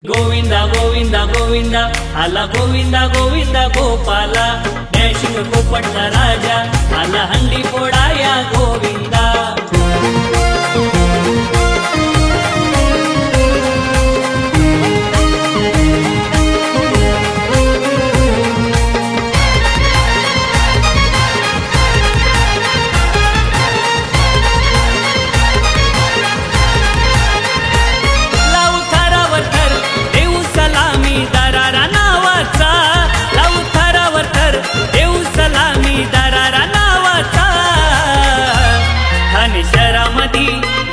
गोविंदा गोविंदा गोविंदा आला गोविंदा गोविंदा गोपाला डॅशिंग पोपटचा राजा आला हंडी फोडाया गोविंदा।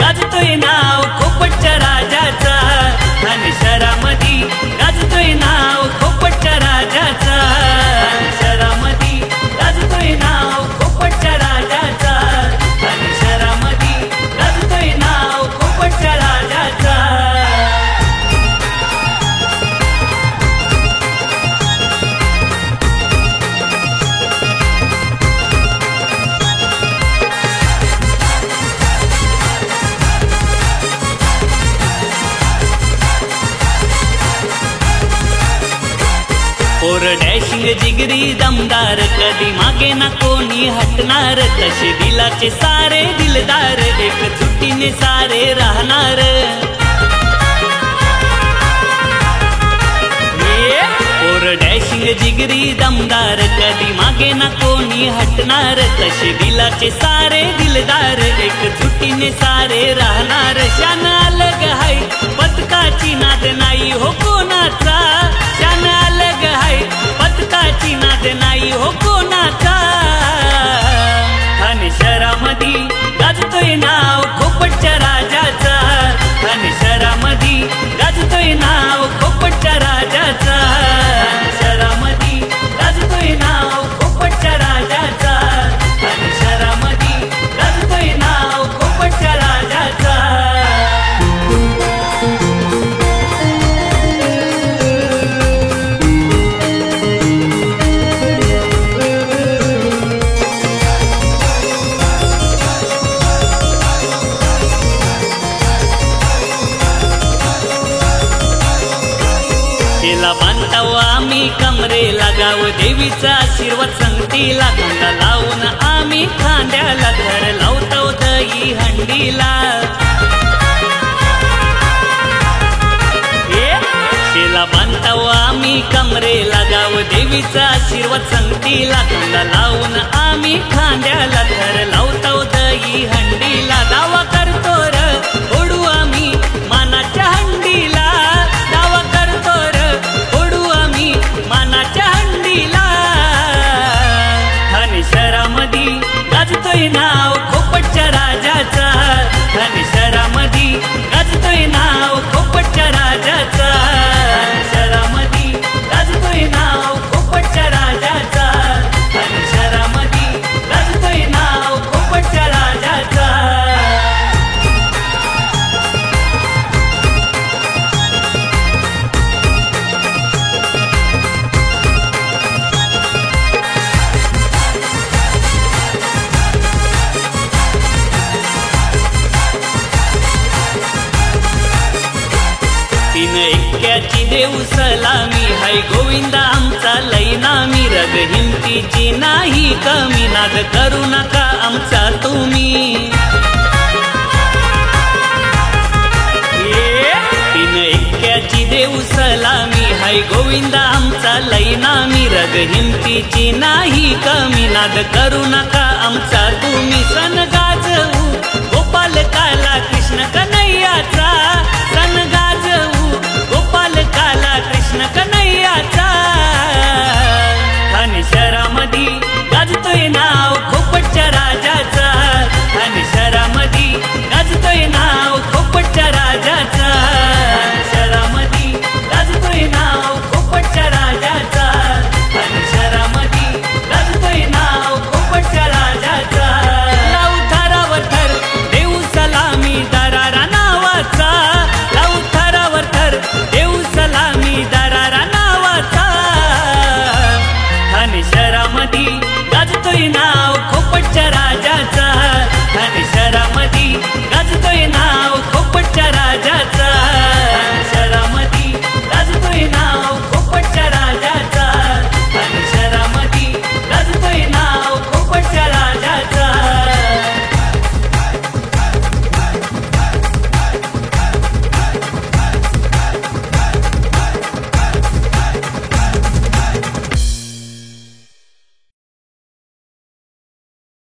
गाजतोय नाव पोपटच्या राजाचा, ठाणे शहरामधी गाजतोय नाव पोपटच्या राजाचा, शहरामधी गाजतोय नाव पोपटच्या राजाचा, ठाणे शहरामधी गाजतोय नाव पोपटच्या राजाचा। और डॅशिंग जिगरी दमदार कधी मागे ना कोणी हटणार, तसे दिलाचे सारे दिलदार एक जुटीने सारे राहणार। और डॅशिंग जिगरी दमदार कधी मागे ना कोणी हटणार, तसे दिलाचे सारे दिलदार एक जुटीने सारे राहणार। शान अलग है पथकाची नाद नाही हो कोणाचा, शान अलग है पथकाची नाद नाही हो कोणाचा। ठाणे शहरामधी गाजतोय नाव पोपटच्या राजाचा, ठाणे शहरामधी गाजतोय नाव पोपटच्या राजाचा, शहरामधी गाजतोय नाव पोपटच्या राजाचा, ठाणे शहरामधी गाजतोय नाव पोपटच्या राजाचा। केला बांधताव आम्ही कमरे लगाव देवीचा आशीर्वाद संगतीला, खांदा लावून आम्ही खांद्याला घर लावतो दही हंडीला। केला बांधताव आम्ही कमरे लगाव देवीचा आशीर्वाद संगतीला, खांदा लावून आम्ही खांद्याला घर लावतो दही हंडीला। दावा करतो र ओढू आम्ही मानाच्या हंडीला, दावा करतो र ओढू आम्ही मानाच्या हंडीला। ठाणे शहरामधी गाजतोय नाव पोपटच्या राजाचा, ठाणे शहरामधी गाजतोय नाव पोपटच्या राजाचा, शहरामधी गाजतोय नाव पोपटच्या राजाचा, ठाणे शहरामधी गाजतोय नाव पोपटच्या राजाचा। तीन एक्क्याची देव सलामी हाय गोविंदा आमचा लई नामी, रग हिमतीची नाही कमी नाद करू नका आमचा तुम्ही। तीन एक्क्याची देव सलामी हाय गोविंदा आमचा लई नामी, रग हिमतीची नाही कमी नाद करू नका आमचा तुम्ही। सन गाजवू गोपाल काला कृष्ण कन्हैयाचा, सन